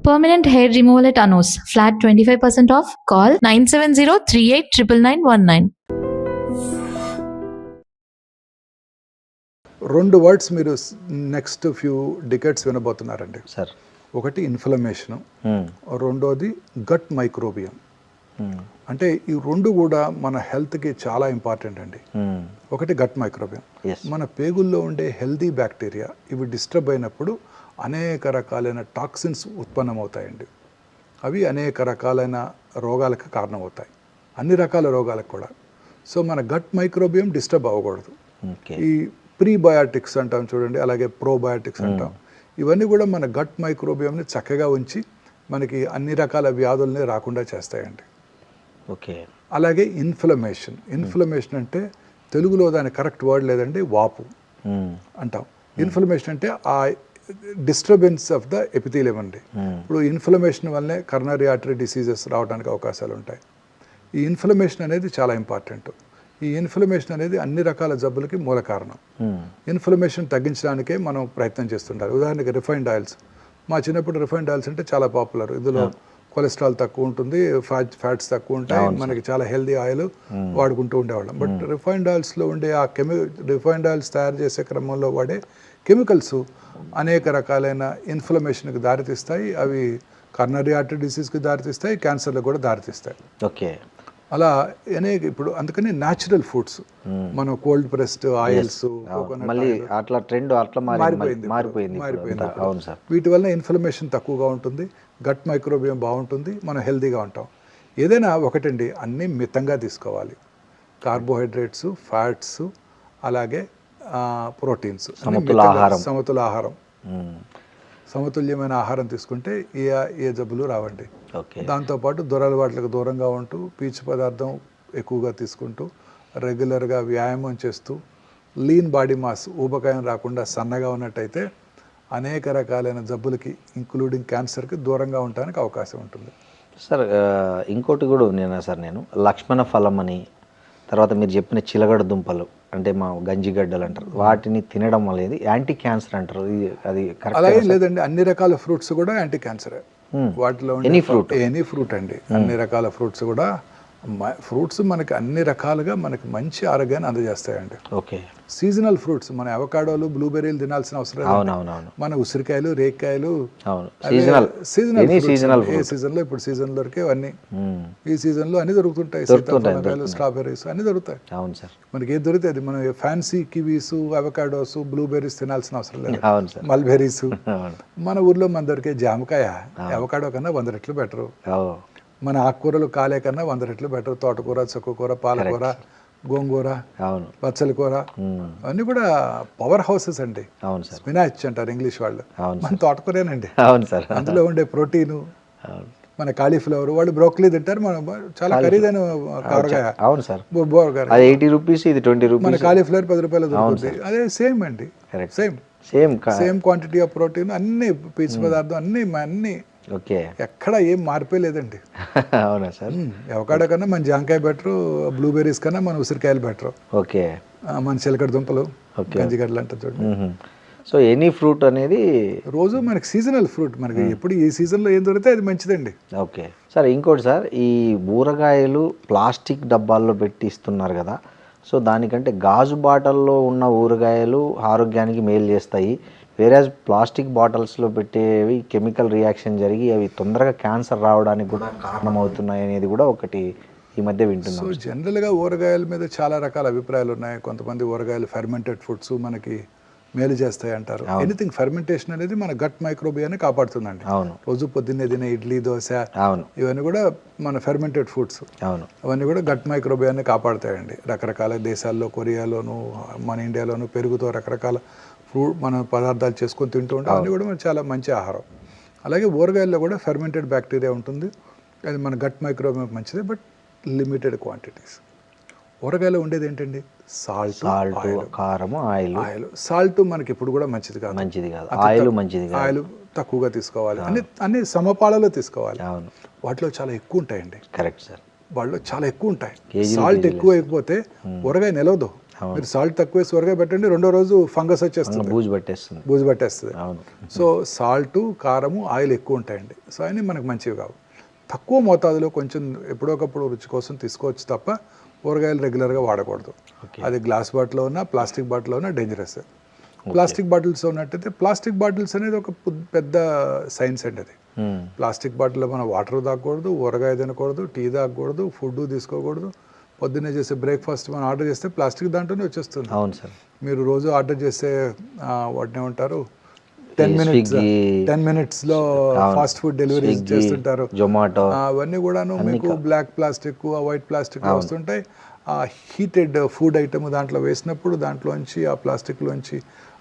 Permanent hair removal at Anos. Flat 25% off. Call 970-389919. రెండు words మీరు next few డికెట్స్ వినబోతున్నారండి sir. ఒకటి inflammation, రెండోది gut మైక్రోబియం. అంటే ఈ రెండు కూడా మన హెల్త్కి చాలా ఇంపార్టెంట్ అండి. ఒకటి గట్ మైక్రోబియం, మన పేగుల్లో ఉండే హెల్దీ బ్యాక్టీరియా ఇవి డిస్టర్బ్ అయినప్పుడు అనేక రకాలైన టాక్సిన్స్ ఉత్పన్నమవుతాయండి. అవి అనేక రకాలైన రోగాలకు కారణమవుతాయి, అన్ని రకాల రోగాలకు కూడా. సో మన గట్ మైక్రోబియం డిస్టర్బ్ అవ్వకూడదు. ఈ ప్రీబయాటిక్స్ అంటాం చూడండి, అలాగే ప్రోబయాటిక్స్ అంటాం, ఇవన్నీ కూడా మన గట్ మైక్రోబియంని చక్కగా ఉంచి మనకి అన్ని రకాల వ్యాధుల్ని రాకుండా చేస్తాయండి. ఓకే. అలాగే ఇన్ఫ్లమేషన్ అంటే తెలుగులో దాని కరెక్ట్ వర్డ్ లేదండి, వాపు అంటాం. ఇన్ఫ్లమేషన్ అంటే ఆ డిస్టర్బెన్స్ ఆఫ్ ద ఎపిథీలియం అండి. ఇప్పుడు ఇన్ఫ్లమేషన్ వల్లనే కరోనరీ ఆర్టరీ డిసీజెస్ రావడానికి అవకాశాలు ఉంటాయి. ఈ ఇన్ఫ్లమేషన్ అనేది చాలా ఇంపార్టెంట్. ఈ ఇన్ఫ్లమేషన్ అనేది అన్ని రకాల జబ్బులకి మూల కారణం. ఇన్ఫ్లమేషన్ తగ్గించడానికే మనం ప్రయత్నం చేస్తుంటారు. ఉదాహరణకి రిఫైన్డ్ ఆయిల్స్. మా చిన్నప్పుడు రిఫైన్డ్ ఆయిల్స్ అంటే చాలా పాపులర్. ఇందులో కొలెస్ట్రాల్ తక్కువ ఉంటుంది, ఫ్యాట్స్ తక్కువ ఉంటాయి, మనకి చాలా హెల్దీ ఆయిల్ వాడుకుంటూ ఉండేవాళ్ళం. బట్ రిఫైన్డ్ ఆయిల్స్లో ఉండే ఆ రిఫైన్డ్ ఆయిల్స్ తయారు చేసే క్రమంలో వాడే కెమికల్స్ అనేక రకాలైన ఇన్ఫ్లమేషన్కి దారితీస్తాయి. అవి కరోనరీ ఆర్టరీ డిసీజ్కి దారితీస్తాయి, క్యాన్సర్లకు కూడా దారితీస్తాయి. ఓకే. అలా అనేక ఇప్పుడు అందుకని న్యాచురల్ ఫుడ్స్, మనం కోల్డ్ ప్రెస్డ్ ఆయిల్స్, మారిపోయింది. వీటి వల్ల ఇన్ఫ్లమేషన్ తక్కువగా ఉంటుంది, గట్ మైక్రోబియం బాగుంటుంది, మనం హెల్తీగా ఉంటాం. ఏదైనా ఒకటండి, అన్నీ మితంగా తీసుకోవాలి. కార్బోహైడ్రేట్స్, ఫ్యాట్స్, అలాగే ప్రోటీన్స్, సమతుల ఆహారం, సమతుల్యమైన ఆహారం తీసుకుంటే ఏ జబ్బులు రావండి. దాంతోపాటు దురలవాట్లకు దూరంగా ఉంటూ, పీచు పదార్థం ఎక్కువగా తీసుకుంటూ, రెగ్యులర్గా వ్యాయామం చేస్తూ, లీన్ బాడీ మాస్, ఊబకాయం రాకుండా సన్నగా ఉన్నట్టయితే అనేక రకాలైన జబ్బులకి ఇంక్లూడింగ్ క్యాన్సర్కి దూరంగా ఉండడానికి అవకాశం ఉంటుంది. సార్ ఇంకోటి కూడా నేను లక్ష్మణ ఫలం అని, తర్వాత మీరు చెప్పిన చిలగడ దుంపలు అంటే మా గంజిగడ్డలు అంటారు, వాటిని తినడం అనేది యాంటీ క్యాన్సర్ అంటారు. అది అలాగే లేదండి, అన్ని రకాల ఫ్రూట్స్ కూడా యాంటీ క్యాన్సరే. వాటిలో ఎనీ ఫ్రూట్ అండి, అన్ని రకాల ఫ్రూట్స్ కూడా. ఫ్రూట్స్ మనకి అన్ని రకాలుగా మనకి మంచి ఆరోగ్యాన్ని అందజేస్తాయండి. ఓకే. సీజనల్ ఫ్రూట్స్, మన అవకాడోలు, బ్లూబెర్రీలు తినాల్సిన అవసరం లేదు. మన ఉసిరికాయలు, రేక్కాయలు సీజనల్. ఏ సీజన్లో ఇప్పుడు సీజన్ దొరికే అన్ని ఈ సీజన్లో అన్ని దొరుకుతుంటాయి. సీతాఫలకాయలు, స్ట్రాబెర్రీస్ అన్ని దొరుకుతాయి. మనకి ఏది దొరికితే అది. మనం ఫ్యాన్సీ కివీస్, అవకాడోస్, బ్లూబెర్రీస్ తినాల్సిన అవసరం లేదు. మల్బెర్రీస్. మన ఊర్లో మన దొరికే జామకాయ అవకాడో కన్నా 100 రెట్లు బెటరు. మన ఆకుకూరలు కాలే కన్నా 100 రెట్లు బెటర్. తోటకూర, చుక్కకూర, పాలకూర, గోంగూర, బచ్చల కూర అన్నీ కూడా పవర్ హౌసెస్ అండి. స్పినాచ్ అంటారు ఇంగ్లీష్ వాళ్ళు, మన తోటకూరేనండి. అందులో ఉండే ప్రోటీను. మన కాలీఫ్లవర్, వాళ్ళు బ్రోకలీ తింటారు, మన చాలా ఖరీదైన కూరగాయ. మన కాలీఫ్లవర్ 10 రూపాయలు దొరుకుతుంది. అదే సేమ్ అండి, సేమ్ క్వాంటిటీ ఆఫ్ ప్రోటీన్, అన్ని పీచు పదార్థం, అన్ని ఎక్కడ ఏం మార్పే లేదండి. అవునా సార్? అవకాడో కన్నా మన జాంకాయ బెటరు, బ్లూబెర్రీస్ కన్నా మన ఉసిరికాయలు బెటరు. ఓకే. మన చిలకడ దుంపలు, గంజిగడ్డలు అంటే చూడండి. సో ఎనీ ఫ్రూట్ అనేది రోజు మనకి సీజనల్ ఫ్రూట్, మనకి ఎప్పుడు ఈ సీజన్లో ఏం దొరికితే అది మంచిదండి. Okay sir. ఇంకోటి సార్, ఈ ఊరగాయలు ప్లాస్టిక్ డబ్బాల్లో పెట్టి ఇస్తున్నారు కదా, సో దానికంటే గాజు బాటిల్లో ఉన్న ఊరగాయలు ఆరోగ్యానికి మేలు చేస్తాయి. వేరే ప్లాస్టిక్ బాటిల్స్లో పెట్టేవి కెమికల్ రియాక్షన్ జరిగి అవి తొందరగా క్యాన్సర్ రావడానికి కూడా కారణమవుతున్నాయి అనేది కూడా ఒకటి ఈ మధ్య వింటున్నాం. సో జనరల్గా ఊరగాయల మీద చాలా రకాల అభిప్రాయాలు ఉన్నాయి. కొంతమంది ఊరగాయలు ఫెర్మెంటెడ్ ఫుడ్స్ మనకి మేలు చేస్తాయి అంటారు. ఎనీథింగ్ ఫెర్మెంటేషన్ అనేది మన గట్ మైక్రోబియాన్ని కాపాడుతుందండి. రోజు పొద్దున్నే తినే ఇడ్లీ, దోశ ఇవన్నీ కూడా మన ఫెర్మెంటెడ్ ఫుడ్స్. అవన్నీ కూడా గట్ మైక్రోబియాన్ని కాపాడుతాయండి. రకరకాల దేశాల్లో, కొరియాలోను, మన ఇండియాలోను పెరుగుతో రకరకాల మన పదార్థాలు చేసుకొని తింటూ ఉంటాం. అవన్నీ కూడా మనకి చాలా మంచి ఆహారం. అలాగే ఊరగాయల్లో కూడా ఫెర్మెంటెడ్ బ్యాక్టీరియా ఉంటుంది, అది మన గట్ మైక్రోబియం మంచిది, బట్ లిమిటెడ్ క్వాంటిటీస్. ఊరగాయలో ఉండేది ఏంటండి? సాల్ట్, కారం, ఆయిల్. సాల్ట్ మనకి ఇప్పుడు కూడా మంచిది కాదు. ఆయిల్ తక్కువగా తీసుకోవాలి, అన్ని సమపాలలో తీసుకోవాలి. వాటిలో చాలా ఎక్కువ ఉంటాయండి. Correct sir. వాటిలో చాలా ఎక్కువ ఉంటాయి. సాల్ట్ ఎక్కువ అయిపోతే ఊరగాయ నిలవదు. మీరు సాల్ట్ తక్కువ వేసి ఊరగాయ పెట్టండి, రెండో రోజు ఫంగస్ వచ్చేస్తుంది, బూజు పట్టేస్తుంది. బూజు పట్టేస్తుంది. అవును. సో సాల్ట్, కారము, ఆయిల్ ఎక్కువ ఉంటాయండి. సో అన్నీ మనకు మంచివి కావు. తక్కువ మోతాదులో కొంచెం ఎప్పుడోకప్పుడు రుచి కోసం తీసుకోవచ్చు తప్ప ఊరగాయలు రెగ్యులర్గా వాడకూడదు. అది గ్లాస్ బాటిల్లో ఉన్నా ప్లాస్టిక్ బాటిల్లో ఉన్నా డేంజరస్. ప్లాస్టిక్ బాటిల్స్ ఉన్నట్టయితే, ప్లాస్టిక్ బాటిల్స్ అనేది ఒక పెద్ద సైన్స్ అండి. అది ప్లాస్టిక్ బాటిల్లో మనం వాటర్ తాగకూడదు, ఊరగాయ తినకూడదు, టీ తాగకూడదు, ఫుడ్ తీసుకోకూడదు. పొద్దున్నే చేసే బ్రేక్ఫాస్ట్ మనం ఆర్డర్ చేస్తే ప్లాస్టిక్ దాంట్లోనే వచ్చేస్తుంది. అవును సార్. మీరు రోజు ఆర్డర్ చేసే వాటిని ఏమంటారు 10 minutes లో ఫాస్ట్ ఫుడ్ డెలివరీ చేస్తుంటారు, జొమాటో, అవన్నీ కూడాను మీకు బ్లాక్ ప్లాస్టిక్, వైట్ ప్లాస్టిక్ వస్తుంటాయి. ఆ హీటెడ్ ఫుడ్ ఐటమ్ దాంట్లో వేసినప్పుడు దాంట్లోంచి, ఆ ప్లాస్టిక్లోంచి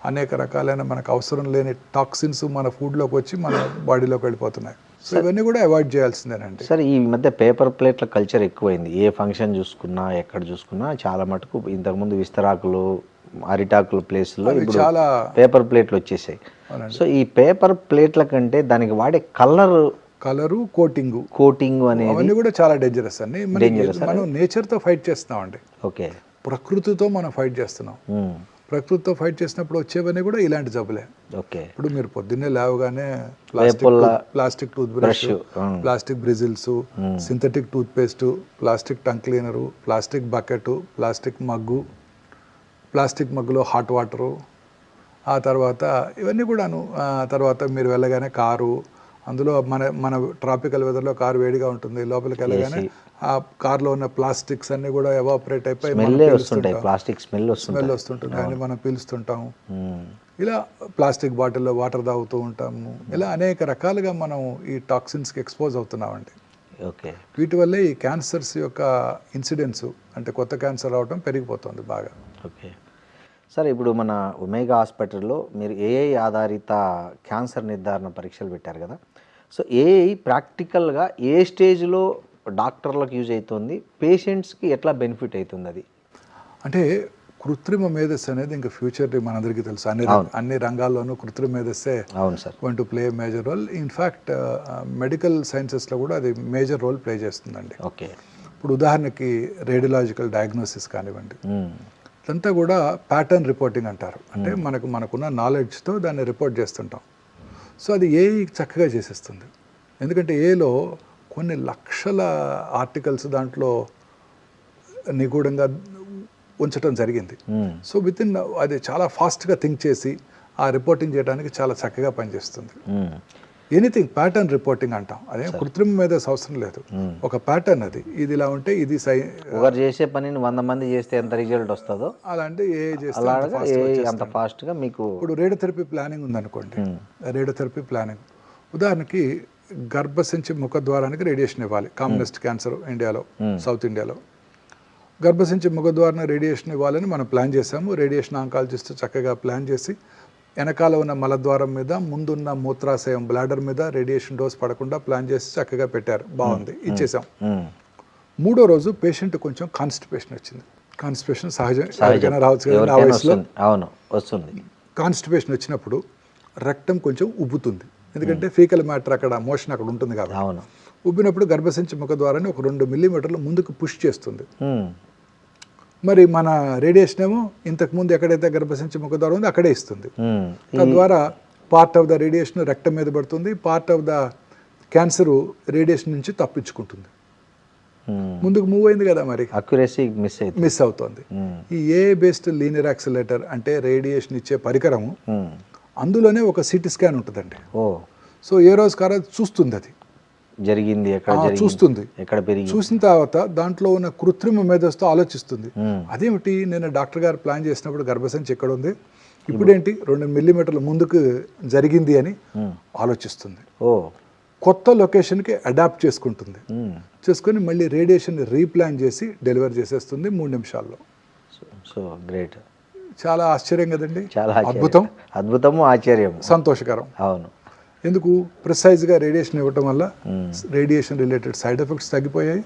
అనేక రకాలైన మనకు అవసరం లేని టాక్సిన్స్ మన ఫుడ్లోకి వచ్చి మన బాడీలోకి వెళ్ళిపోతున్నాయి. సో ఇవన్నీ కూడా అవాయిడ్ చేయాల్సిందేనండి. సార్ ఈ మధ్య పేపర్ ప్లేట్ల కల్చర్ ఎక్కువైంది. ఏ ఫంక్షన్ చూసుకున్నా, ఎక్కడ చూసుకున్నా చాలా మటుకు ఇంతకుముందు విస్తరాకులు, అరిటాకుల ప్లేస్లో ఇప్పుడు చాలా పేపర్ ప్లేట్లు వచ్చేసాయి. సో ఈ పేపర్ ప్లేట్ల కంటే దానికి వాడే కలరు, కోటింగ్ అనేది అవన్నీ కూడా చాలా డేంజరస్ అండి. మనం నేచర్తో ఫైట్ చేస్తున్నామండి. ఓకే, ప్రకృతితో మనం ఫైట్ చేస్తున్నాం. ప్రకృతితో ఫైట్ చేసినప్పుడు వచ్చేవన్నీ కూడా ఇలాంటి జబ్బులే. ఓకే, ఇప్పుడు మీరు పొద్దున్నే లేవగానే plastic tooth brush, plastic bristles, synthetic tooth paste, plastic tongue cleaner, plastic bucket, plastic మగ్గులో హాట్ వాటరు, ఆ తర్వాత ఇవన్నీ కూడాను. తర్వాత మీరు వెళ్ళగానే కారు, అందులో మన ట్రాపికల్ వెదర్లో కారు వేడిగా ఉంటుంది, లోపలికి వెళ్ళగానే ఆ కార్లో ఉన్న ప్లాస్టిక్స్ అన్ని కూడా ఎవాపరేట్ అయిపోయి ప్లాస్టిక్ స్మెల్ వస్తుంటుంది, కానీ మనం పీలుస్తుంటాము. ఇలా ప్లాస్టిక్ బాటిల్లో వాటర్ తాగుతూ ఉంటాము. ఇలా అనేక రకాలుగా మనం ఈ టాక్సిన్స్కి ఎక్స్పోజ్ అవుతున్నామండి. ఓకే, వీటి వల్లే ఈ క్యాన్సర్స్ యొక్క ఇన్సిడెన్స్, అంటే కొత్త క్యాన్సర్ రావడం పెరిగిపోతుంది బాగా. ఓకే సార్, ఇప్పుడు మన ఒమేగా హాస్పిటల్లో మీరు ఏఐ ఆధారిత క్యాన్సర్ నిర్ధారణ పరీక్షలు పెట్టారు కదా. సో ఏఐ ప్రాక్టికల్గా ఏ స్టేజ్లో డాక్టర్లకు యూజ్ అవుతుంది, పేషెంట్స్కి ఎట్లా బెనిఫిట్ అవుతుంది? అది అంటే కృత్రిమ మేధస్సు అనేది ఇంకా ఫ్యూచర్ మనందరికీ తెలుసు. అన్ని రంగాల్లోనూ కృత్రిమ మేధస్సే going to play major role. In fact medical సైన్సెస్లో కూడా అది మేజర్ రోల్ ప్లే చేస్తుందండి. ఓకే, ఇప్పుడు ఉదాహరణకి రేడియలాజికల్ డయాగ్నోసిస్ కానివ్వండి, ఇదంతా కూడా ప్యాటర్న్ రిపోర్టింగ్ అంటారు. అంటే మనకున్న నాలెడ్జ్తో దాన్ని రిపోర్ట్ చేస్తుంటాం. సో అది ఏఐ చక్కగా చేసేస్తుంది. ఎందుకంటే ఏలో కొన్ని లక్షల ఆర్టికల్స్ దాంట్లో నిగూఢంగా ఉంచడం జరిగింది. సో వితిన్ అది చాలా ఫాస్ట్గా థింక్ చేసి ఆ రిపోర్టింగ్ చేయడానికి చాలా చక్కగా పనిచేస్తుంది. ఎనీథింగ్ ప్యాటర్న్ రిపోర్టింగ్ అంటాం. అదేం కృత్రిమ మీద అవసరం లేదు, ఒక ప్యాటర్న్. అది ఇది ఇలా ఉంటే ఇది ఒకరు చేసే పనిని 100 మంది చేస్తే ఎంత రిజల్ట్ వస్తుందో అలాంటి ఏ అంత ఫాస్ట్గా మీకు. ఇప్పుడు రేడియోథెరపీ ప్లానింగ్ ఉందనుకోండి. రేడియోథెరపీ ప్లానింగ్ ఉదాహరణకి గర్భసంచి ముఖద్వారానికి రేడియేషన్ ఇవ్వాలి. కామనెస్ట్ క్యాన్సర్ ఇండియాలో, సౌత్ ఇండియాలో గర్భసంచి ముఖద్వారానికి రేడియేషన్ ఇవ్వాలని మనం ప్లాన్ చేసాము. రేడియేషన్ ఆంకాలజిస్ట్ చక్కగా ప్లాన్ చేసి వెనకాల ఉన్న మలద్వారం మీద, ముందున్న మూత్రాశయం బ్లాడర్ మీద రేడియేషన్ డోస్ పడకుండా ప్లాన్ చేసి చక్కగా పెట్టారు. బాగుంది, ఇచ్చేసాం. 3వ రోజు పేషెంట్ కొంచెం కాన్స్టిపేషన్ వచ్చింది. కాన్స్టిపేషన్ సహజంగా రావచ్చు కదా ఆ వయసులో. వస్తుంది. కాన్స్టిపేషన్ వచ్చినప్పుడు రక్తం కొంచెం ఉబ్బుతుంది, ఎందుకంటే ఫీకల్ మ్యాటర్ అక్కడ మోషన్ అక్కడ ఉంటుంది కాబట్టి. ఉబ్బినప్పుడు గర్భసంచి ముఖద్వారాన్ని ఒక 2 మిల్లీమీటర్లు ముందుకు పుష్ చేస్తుంది. మరి మన రేడియేషన్ ఏమో ఇంతకుముందు ఎక్కడైతే గర్భసంచి ముఖద్వారం ఉందో అక్కడే ఇస్తుంది. తద్వారా పార్ట్ ఆఫ్ ద రేడియేషన్ రక్తం మీద పడుతుంది, part of the cancer radiation నుంచి తప్పించుకుంటుంది. ముందుకు మూవ్ అయింది కదా, మరి అక్యురసీ మిస్ అవుతుంది. ఈ ఏఐ బేస్డ్ లీనియర్ యాక్సిలరేటర్ అంటే రేడియేషన్ ఇచ్చే పరికరము, అందులోనే ఒక సిటీ స్కాన్ ఉంటుందండి. సో ఏ రోజు కారా చూస్తుంది, అది జరిగింది చూస్తుంది. చూసిన తర్వాత దాంట్లో ఉన్న కృత్రిమ మేధస్సుతో ఆలోచిస్తుంది. అదేమిటి, నేను డాక్టర్ గారు ప్లాన్ చేసినప్పుడు గర్భసంచి ఎక్కడ ఉంది, ఇప్పుడేంటి 2 మిల్లీమీటర్ల ముందుకు జరిగింది అని ఆలోచిస్తుంది. కొత్త లొకేషన్కి అడాప్ట్ చేసుకొని మళ్ళీ రేడియేషన్ రీప్లాన్ చేసి డెలివర్ చేసేస్తుంది 3 నిమిషాల్లో. సో గ్రేట్, చాలా ఆశ్చర్యం కదండి. చాలా అద్భుతము, ఆశ్చర్యం, సంతోషకరం. అవును. ఎందుకు, ప్రిసైజ్గా రేడియేషన్ ఇవ్వటం వల్ల రేడియేషన్ రిలేటెడ్ సైడ్ ఎఫెక్ట్స్ తగ్గిపోయాయి,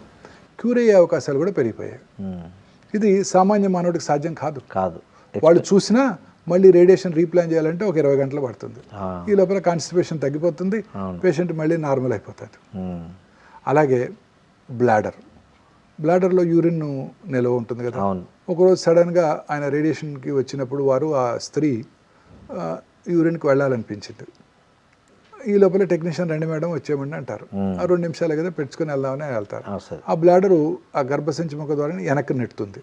క్యూర్ అయ్యే అవకాశాలు కూడా పెరిగిపోయాయి. ఇది సామాన్య మానవుడికి సాధ్యం కాదు. వాళ్ళు చూసినా మళ్ళీ రేడియేషన్ రీప్లాన్ చేయాలంటే ఒక 20 గంటలు పడుతుంది. ఈ లోపల కాన్స్టిపేషన్ తగ్గిపోతుంది, పేషెంట్ మళ్ళీ నార్మల్ అయిపోతాడు. అలాగే బ్లాడర్ బ్లాడర్లో యూరిన్ నిల్వ ఉంటుంది కదా. అవును. ఒకరోజు సడన్గా ఆయన రేడియేషన్కి వచ్చినప్పుడు ఆ స్త్రీ యూరిన్కి వెళ్ళాలనిపించింది. ఈ లోపల టెక్నీషియన్ రండి మేడం వచ్చేయమండి అంటారు. ఆ 2 నిమిషాలు కదా పెట్టుకుని వెళ్దామని వెళ్తారు. ఆ బ్లాడరు ఆ గర్భసంచి ముఖ ద్వారా వెనక్కి నెట్టుతుంది.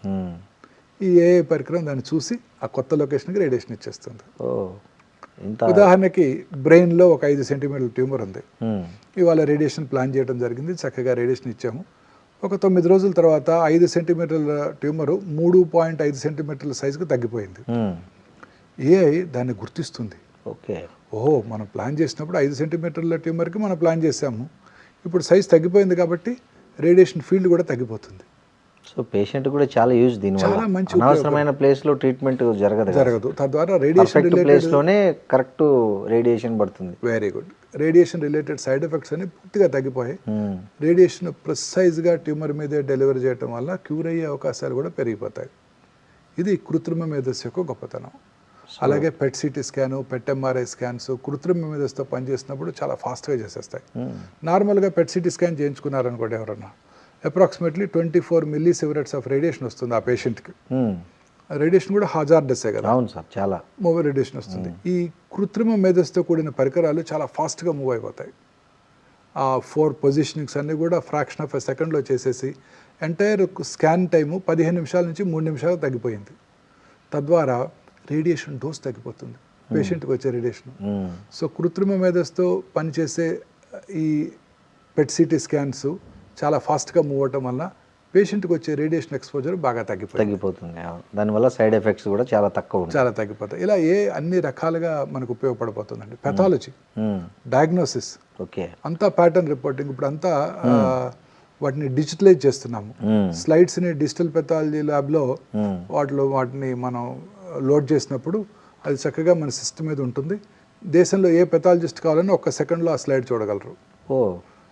ఈ ఏఐ పరికరం దాన్ని చూసి ఆ కొత్త లొకేషన్కి రేడియేషన్ ఇచ్చేస్తుంది. ఉదాహరణకి బ్రెయిన్లో ఒక 5 సెంటీమీటర్ల ట్యూమర్ ఉంది. ఇవాళ రేడియేషన్ ప్లాన్ చేయడం జరిగింది, చక్కగా రేడియేషన్ ఇచ్చాము. ఒక 9 రోజుల తర్వాత 5 సెంటీమీటర్ల ట్యూమరు 3.5 సెంటీమీటర్ల సైజుకి తగ్గిపోయింది. ఏఐ దాన్ని గుర్తిస్తుంది. ఓహో మనం ప్లాన్ చేసినప్పుడు 5 సెంటీమీటర్ల ట్యూమర్కి మనం ప్లాన్ చేసాము, ఇప్పుడు సైజ్ తగ్గిపోయింది కాబట్టి రేడియేషన్ ఫీల్డ్ కూడా తగ్గిపోతుంది. సో పేషెంట్ కూడా చాలా యూజ్ దీనివల్ల. చాలా మంచి అనవసరమైన ప్లేస్లో ట్రీట్మెంట్ జరగదు. తద్వారా రేడియేషన్ ప్లేస్లోనే కరెక్ట్ రేడియేషన్ పడుతుంది. Very good. Radiation related side effects అన్ని పూర్తిగా తగ్గిపోయాయి. రేడియేషన్ ప్రిసైజ్గా ట్యూమర్ మీదే డెలివరీ చేయడం వల్ల క్యూర్ అయ్యే అవకాశాలు కూడా పెరిగిపోతాయి. ఇది కృత్రిమ మేధస్సు యొక్క గొప్పతనం. అలాగే పెట్ సిటీ స్కాను, పెట్ ఎంఆర్ఐ స్కాన్స్ కృత్రిమ మేధస్సుతో పనిచేసినప్పుడు చాలా ఫాస్ట్గా చేసేస్తాయి. నార్మల్గా పెట్ సిటీ స్కాన్ చేయించుకున్నారనుకోండి ఎవరన్నా, అప్రాక్సిమేట్లీ 24 మిల్లీ సివరెట్స్ ఆఫ్ రేడియేషన్ వస్తుంది ఆ పేషెంట్కి. రేడియేషన్ కూడా హజార్డస్సే కదా. అవును సార్, చాలా మూవ్ రేడియేషన్ వస్తుంది. ఈ కృత్రిమ మేధస్సుతో కూడిన పరికరాలు చాలా ఫాస్ట్గా మూవ్ అయిపోతాయి. ఆ 4 పొజిషనింగ్స్ అన్నీ కూడా ఫ్రాక్షన్ ఆఫ్ ఎ సెకండ్లో చేసేసి ఎంటైర్ స్కాన్ టైము 15 నిమిషాల నుంచి 3 నిమిషాలు తగ్గిపోయింది. తద్వారా రేడియేషన్ డోస్ తగ్గిపోతుంది పేషెంట్కి వచ్చే రేడియేషన్. సో కృత్రిమ మేధస్సుతో పనిచేసే ఈ పెట్ సిటీ స్కాన్స్ చాలా ఫాస్ట్గా మూవ్ అవటం వల్ల పేషెంట్కి వచ్చే రేడియేషన్ ఎక్స్పోజర్ బాగా తగ్గిపోతుంది. దానివల్ల సైడ్ ఎఫెక్ట్స్ కూడా చాలా తగ్గిపోతాయి. ఇలా అన్ని రకాలుగా మనకు ఉపయోగపడిపోతుందండి. పెథాలజీ, డయాగ్నోసిస్, అంతా ప్యాటర్న్ రిపోర్టింగ్. ఇప్పుడు అంతా వాటిని డిజిటలైజ్ చేస్తున్నాము. స్లైడ్స్ని డిజిటల్ పెథాలజీ ల్యాబ్లో వాటిని మనం లోడ్ చేసినప్పుడు అది చక్కగా మన సిస్టమ్ మీద ఉంటుంది. దేశంలో ఏ పెథాలజిస్ట్ కావాలని 1 సెకండ్లో ఆ స్లైడ్ చూడగలరు.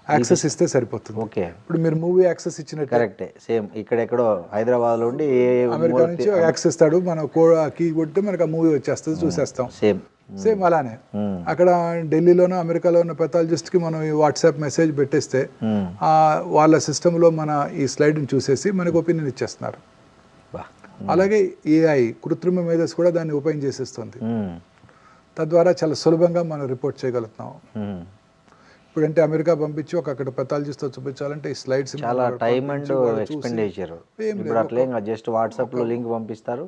యాక్సెస్ ఇస్తే సరిపోతుంది. ఇప్పుడు మీరు మూవీ యాక్సెస్ ఇచ్చినట్టు కరెక్టే. సేమ్ ఇక్కడెక్కడో హైదరాబాద్ నుండి అమెరికా నుంచి యాక్సెస్ ఇస్తాడు, మనం కీ కొడితే మనకు ఆ మూవీ వచ్చేస్తుంది, చూసేస్తాం. సేమ్ అలానే అక్కడ ఢిల్లీలోనో అమెరికాలో ఉన్న పెథాలజిస్ట్కి మనం ఈ వాట్సాప్ మెసేజ్ పెట్టేస్తే వాళ్ళ సిస్టంలో మన ఈ స్లైడ్ని చూసేసి మనకు ఒపీనియన్ ఇచ్చేస్తున్నారు. అలాగే ఏఐ కృత్రిమ మేధస్సు కూడా దాన్ని ఉపయోగం చేసేస్తుంది. తద్వారా చాలా సులభంగా మనం రిపోర్ట్ చేయగలుగుతున్నాం. ఇప్పుడంటే అమెరికా పంపించి అక్కడ పెథాలజిస్ట్తో చూపించాలంటే ఈ స్లైడ్స్ చాలా టైం అండ్ ఎక్స్పెండిచర్. ఇప్పుడు అట్లే జస్ట్ వాట్సాప్లో లింక్ పంపిస్తారు,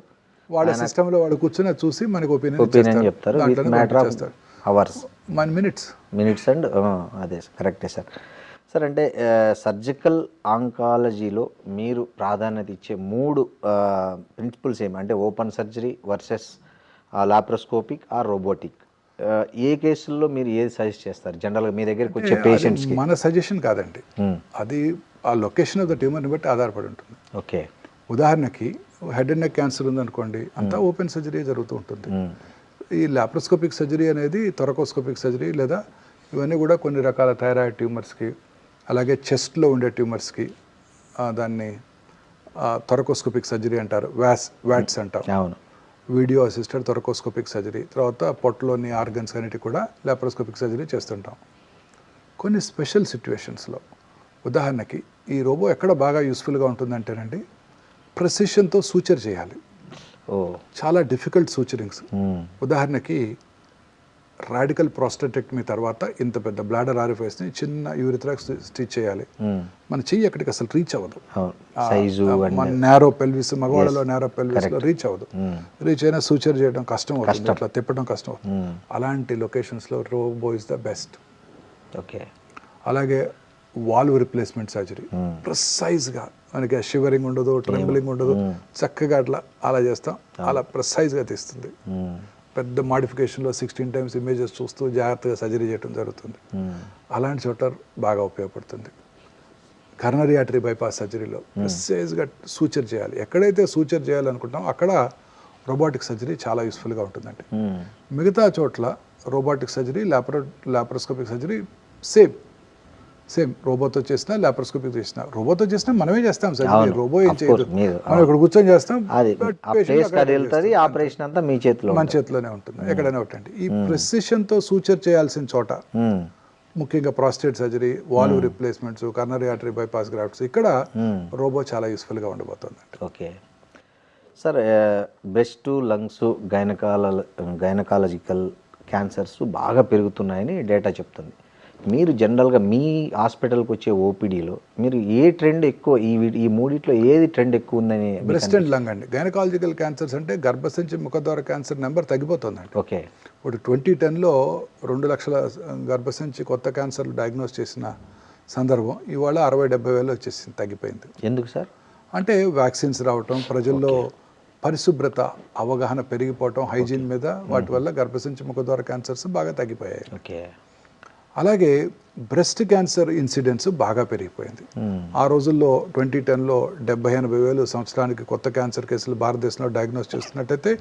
వాళ్ళ సిస్టంలో వాడు కూర్చొని చూసి మనకు ఒపీనియన్ చెప్తారు. అవర్స్, మినిట్స్ అండ్ అదే కరెక్టే సార్. సార్ అంటే సర్జికల్ ఆంకాలజీలో మీరు ప్రాధాన్యత ఇచ్చే 3 ప్రిన్సిపల్స్ ఏమి అంటే open surgery versus laparoscopic or robotic, ఏ కేసుల్లో మీరు ఏది సజెస్ట్ చేస్తారు జనరల్గా మీ దగ్గరికి వచ్చే పేషెంట్స్కి? మన సజెషన్ కాదండి, అది ఆ లొకేషన్ ఆఫ్ ద ట్యూమర్ని బట్టి ఆధారపడి ఉంటుంది. ఉదాహరణకి హెడ్ అండ్ నెక్ క్యాన్సర్ ఉందనుకోండి, అంతా ఓపెన్ సర్జరీ జరుగుతూ ఉంటుంది. ఈ లాప్రోస్కోపిక్ సర్జరీ అనేది థొరకోస్కోపిక్ సర్జరీ, లేదా ఇవన్నీ కూడా కొన్ని రకాల థైరాయిడ్ ట్యూమర్స్కి, అలాగే చెస్ట్లో ఉండే ట్యూమర్స్కి దాన్ని థొరకోస్కోపిక్ సర్జరీ అంటారు, వ్యాట్స్ అంటారు. అవును, వీడియో అసిస్టెడ్ థొరకోస్కోపిక్ సర్జరీ. తర్వాత పొట్టలోని ఆర్గన్స్ అన్నిటి కూడా లాప్రోస్కోపిక్ సర్జరీ చేస్తుంటాం. కొన్ని స్పెషల్ సిచ్యువేషన్స్లో, ఉదాహరణకి ఈ రోబో ఎక్కడ బాగా యూస్ఫుల్గా ఉంటుందంటేనండి, ప్రెసిషన్తో సూచర్ చేయాలి. చాలా డిఫికల్ట్ సూచరింగ్స్. ఉదాహరణకి రాడికల్ ప్రోస్టెటెక్టమీ తర్వాత ఇంత పెద్ద బ్లాడర్ ఆరిఫైస్ని చిన్న యూరిథ్రాక్ స్టిచ్ చేయాలి. మన చెయ్యి అక్కడికి అసలు రీచ్ అవ్వదు. మన నేరో పెల్విస్, మగవాళ్ళలో నేరో పెల్విస్లో రీచ్ అవ్వదు. రీచ్ అయినా సూచర్ చేయడం కష్టం అవుతుంది, అట్లా తిప్పడం కష్టం అవుతుంది. అలాంటి లొకేషన్స్లో రోబో ఇస్ ద బెస్ట్. అలాగే వాల్వ్ రిప్లేస్మెంట్ సర్జరీ, ప్రిసైజ్గా మనకి షివరింగ్ ఉండదు, ట్రెంబలింగ్ ఉండదు, చక్కగా అలా చేస్తాం, అలా ప్రిసైజ్గా తీస్తుంది. పెద్ద మాడిఫికేషన్లో 16 టైమ్స్ ఇమేజెస్ చూస్తూ జాగ్రత్తగా సర్జరీ చేయడం జరుగుతుంది. అలాంటి చోట బాగా ఉపయోగపడుతుంది. కర్నరీ ఆర్టరీ బైపాస్ సర్జరీలో ప్రిసైజ్గా సూచర్ చేయాలి. ఎక్కడైతే సూచర్ చేయాలనుకుంటామో అక్కడ రోబోటిక్ సర్జరీ చాలా యూస్ఫుల్గా ఉంటుందండి. మిగతా చోట్ల robotic surgery, laparoscopic surgery same రోబోతో చేసినా లాప్రోస్కోపిక్ చేసినా. రోబోతో చేసినా మనమే చేస్తాం సర్జరీ, రోబో ఏం చేయదు, మనం ఇక్కడ కూర్చొని చేస్తాం. ఆపరేషన్ అంతా మన చేతిలోనే ఉంటుంది, ఎక్కడైనా ఒకటండి. ఈ ప్రెసిషన్తో సూచర్ చేయాల్సిన చోట ముఖ్యంగా prostate surgery, valve replacements, coronary artery bypass grafts, ఇక్కడ రోబో చాలా యూస్ఫుల్గా ఉండబోతుందండి. Okay sir, breast, lungs, gynaecological cancers బాగా పెరుగుతున్నాయని డేటా చెప్తుంది. మీరు జనరల్గా మీ హాస్పిటల్కి వచ్చే ఓపీడీలో మీరు ఏ ట్రెండ్ ఎక్కువ, ఈ మూడిట్లో ఏది ట్రెండ్ ఎక్కువ ఉందని? బ్రెస్ట్ అండ్ లంగ్ అండి. గైనకాలజికల్ క్యాన్సర్స్ అంటే గర్భసంచి ముఖద్వార క్యాన్సర్ నెంబర్ తగ్గిపోతుందండి. ఓకే. ఇప్పుడు 2010లో 2 లక్షల గర్భసంచి కొత్త క్యాన్సర్లు డయాగ్నోస్ చేసిన సందర్భం ఇవాళ 60-70 వేలు వచ్చేసింది, తగ్గిపోయింది. ఎందుకు సార్? అంటే వ్యాక్సిన్స్ రావటం, ప్రజల్లో పరిశుభ్రత అవగాహన పెరిగిపోవటం, హైజీన్ మీద, వాటి వల్ల గర్భసంచి ముఖద్వార క్యాన్సర్స్ బాగా తగ్గిపోయాయి. ఓకే. అలాగే బ్రెస్ట్ క్యాన్సర్ ఇన్సిడెన్స్ బాగా పెరిగిపోయింది. ఆ రోజుల్లో 2010లో 70-80 వేలు సంవత్సరానికి కొత్త క్యాన్సర్ కేసులు భారతదేశంలో డయాగ్నోస్ చేస్తున్నట్టయితే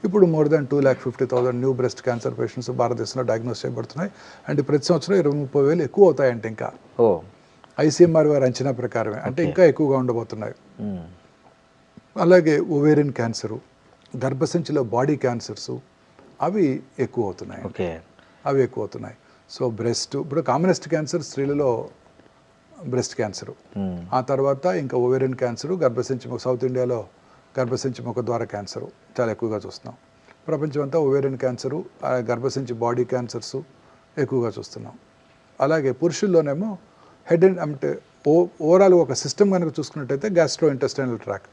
ఇప్పుడు more than 2,50,000 new breast cancer patients భారతదేశంలో డయాగ్నోస్ చేయబడుతున్నాయి. అంటే ప్రతి సంవత్సరం 20-30 వేలు ఎక్కువ అవుతాయంటే ఇంకా ICMR వారి అంచనా ప్రకారమే, అంటే ఇంకా ఎక్కువగా ఉండబోతున్నాయి. అలాగే ఓవేరియన్ క్యాన్సరు, గర్భసంచిలో బాడీ క్యాన్సర్స్ అవి ఎక్కువ అవుతున్నాయి. సో బ్రెస్ట్, ఇప్పుడు కామనెస్ట్ క్యాన్సర్ స్త్రీలలో బ్రెస్ట్ క్యాన్సరు, ఆ తర్వాత ఇంకా ఓవేరియన్ క్యాన్సరు, గర్భసంచి సౌత్ ఇండియాలో గర్భసంచి ముఖద్వార క్యాన్సరు చాలా ఎక్కువగా చూస్తున్నాం. ప్రపంచం అంతా ఓవేరియన్ క్యాన్సరు, గర్భసంచి బాడీ క్యాన్సర్స్ ఎక్కువగా చూస్తున్నాం. అలాగే పురుషుల్లోనేమో హెడ్ అండ్ అంటే ఓవరాల్ ఒక సిస్టమ్ కనుక చూసుకున్నట్టయితే గ్యాస్ట్రో ఇంటెస్టైనల్ ట్రాక్,